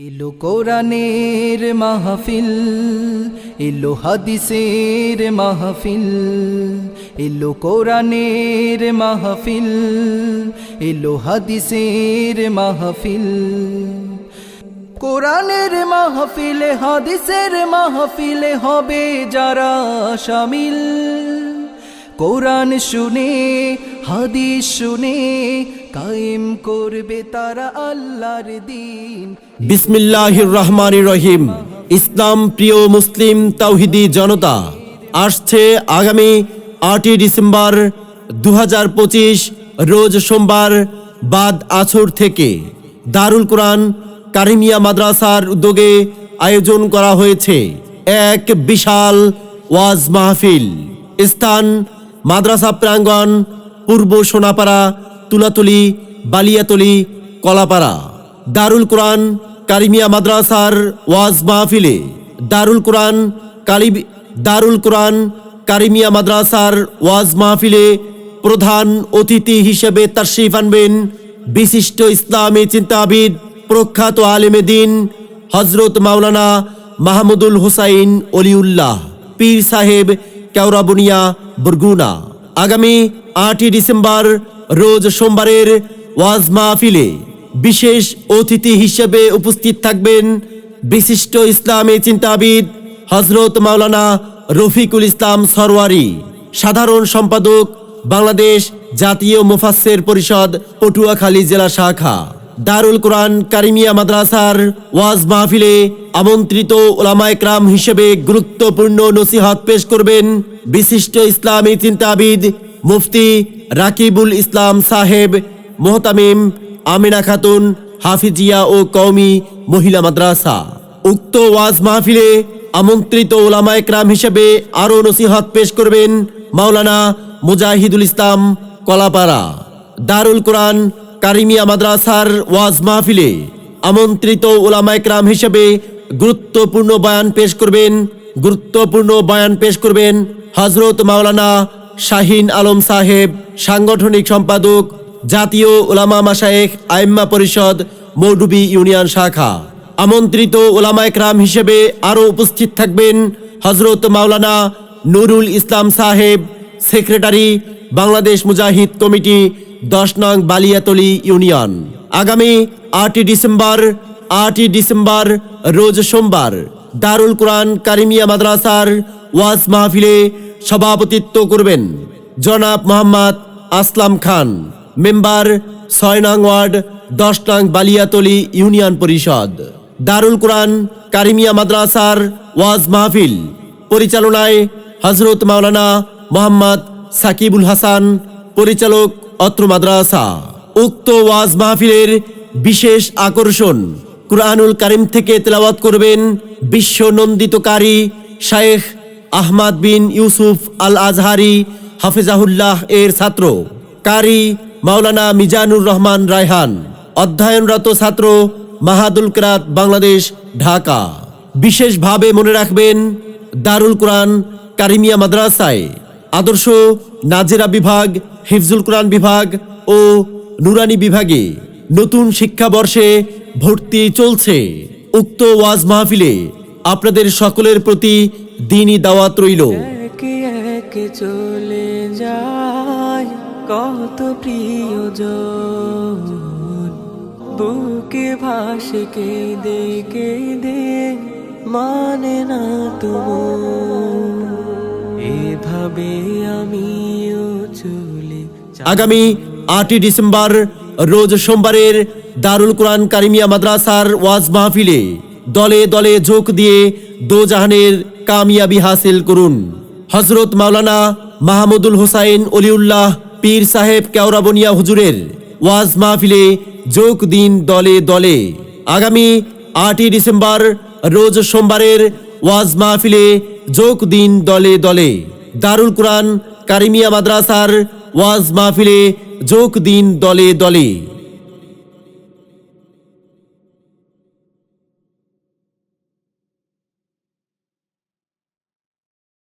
এলো কোরআনের মাহফিল, এলো হাদিসের মাহফিল, এলো কোরআনের মাহফিল, এলো হাদিসের মাহফিল। কোরআনের মাহফিলে হাদিসের মাহফিলে হবে যারা শামিল, কোরআন শুনে হাদিস শুনে কায়েম করবে তারা আল্লাহর দ্বীন। বিসমিল্লাহির রহমানির রহিম। ইসলাম প্রিয় মুসলিম তাওহিদি জনতা, আসছে আগামী 8ই ডিসেম্বর 2025 রোজ সোমবার বাদ আসর থেকে দারুল কোরআন কারিমিয়া মাদ্রাসার উদ্যোগে আয়োজন করা হয়েছে এক বিশাল ওয়াজ মাহফিল। স্থান মাদ্রাসা প্রাঙ্গণ, পূর্ব সোনাপাড়া, তুলাতলি, বালিয়াতলি, কলাপাড়া। দারুল কোরআন কারিমিয়া মাদ্রাসার ওয়াজ মাহফিলে দারুল কোরআন কারিমিয়া মাদ্রাসার ওয়াজ মাহফিলে প্রধান অতিথি হিসেবে তাশরিফ আনবেন বিশিষ্ট ইসলামী চিন্তাবিদ, প্রখ্যাত আলেমে দ্বীন হযরত মাওলানা মাহমুদুল হোসাইন অলিউল্লাহ পীর সাহেব কেওড়াবুনিয়া বরগুনা। আগামী 8ই ডিসেম্বর রোজ সোমবারের ওয়াজ মাহফিলে বিশেষ অতিথি হিসেবে উপস্থিত থাকবেন বিশিষ্ট ইসলামী চিন্তাবিদ হযরত মাওলানা রফিকুল ইসলাম সরওয়ারি, সাধারণ সম্পাদক বাংলাদেশ জাতীয় মুফাসসির পরিষদ পটুয়াখালী জেলা শাখা। দারুল কোরআন কারিমিয়া মাদ্রাসার ওয়াজ মাহফিলে আমন্ত্রিত উলামায়ে কেরাম হিসেবে গুরুত্বপূর্ণ নসিহত পেশ করবেন বিশিষ্ট ইসলামী চিন্তাবিদ মুফতি রাকিবুল ইসলাম সাহেব, মোহতামিম আমিনা খাতুন হাফিজিয়া ও কওমি মহিলা মাদ্রাসা। উক্ত ওয়াজ মাহফিলে আমন্ত্রিত উলামায়ে কেরাম হিসেবে আরও নসিহত পেশ করবেন মাওলানা মুজাহিদুল ইসলাম কলাপাড়া। দারুল কোরআন কারিমিয়া মাদ্রাসার ওয়াজ মাহফিলে আমন্ত্রিত উলামায়ে কেরাম হিসেবে গুরুত্বপূর্ণ বয়ান পেশ করবেন হযরত মাওলানা শাহিন আলম সাহেব, সাংগঠনিক সম্পাদক জাতীয় উলামা মাশায়েখ আইম্মা পরিষদ মৌডুবি ইউনিয়ন শাখা। আমন্ত্রিত উলামায়ে কেরাম হিসেবে আরও উপস্থিত থাকবেন হযরত মাওলানা নুরুল ইসলাম সাহেব, সেক্রেটারি বাংলাদেশ মুজাহিদ কমিটি 10 নং বালিয়াতলি ইউনিয়ন। আগামী 8ই ডিসেম্বর রোজ সোমবার দারুল কোরআন কারিমিয়া মাদ্রাসার ওয়াজ মাহফিলে সভাপতিত্ব করবেন জনাব মোহাম্মদ আসলাম খান, মেম্বার 6 নং ওয়ার্ড 10 নং বালিয়াতলি ইউনিয়ন পরিষদ। দারুল কোরআন কারিমিয়া মাদ্রাসার ওয়াজ মাহফিল পরিচালনায় হযরত মাওলানা মোহাম্মদ সাকিবুল হাসান, পরিচালক অত্র মাদ্রাসা। উক্ত ওয়াজ মাহফিলের বিশেষ আকর্ষণ কুরআনুল কারীম থেকে তেলাওয়াত করবেন বিশ্ব নন্দিত কারি শায়েখ আহমদ বিন ইউসুফ আল আজহারি হাফিজাহুল্লাহ এর ছাত্র কারি মাওলানা মিজানুর রহমান রায়হান, অধ্যয়নরত ছাত্র মাহাদুল কিরাত বাংলাদেশ ঢাকা। বিশেষভাবে মনে রাখবেন দারুল কোরআন কারিমিয়া মাদ্রাসায় আদর্শ নাজেরা বিভাগ, হিফজুল কোরআন বিভাগ ও নুরানি বিভাগে নতুন শিক্ষাবর্ষে ভর্তি চলছে। উক্ত ওয়াজ মাহফিলে আপনাদের সকলের প্রতি দ্বীনি দাওয়াত রইল। একে একে চলে যায় কত প্রিয়জন, বুকে ভাসে কেঁদে কেঁদে মানে না তুম, এভাবে আমিও চলে। আগামী 8ই ডিসেম্বর রোজ সোমবারের দারুল কোরআন কারিমিয়া মাদ্রাসার ওয়াজ মাহফিলে দলে দলে যোগ দিয়ে দোজাহানের কামিয়াবি হাসিল করুন। হযরত মাওলানা মাহমুদুল হোসাইন অলিউল্লাহ পীর সাহেব কেওড়াবুনিয়া হুজুরের ওয়াজ মাহফিলে যোগ দিন দলে দলে। আগামী 8ই ডিসেম্বর রোজ সোমবারের ওয়াজ মাহফিলে যোগ দিন দলে দলে। দারুল কোরআন কারিমিয়া মাদ্রাসার ওয়াজ মাহফিলে যোগ দিন দলে দলে।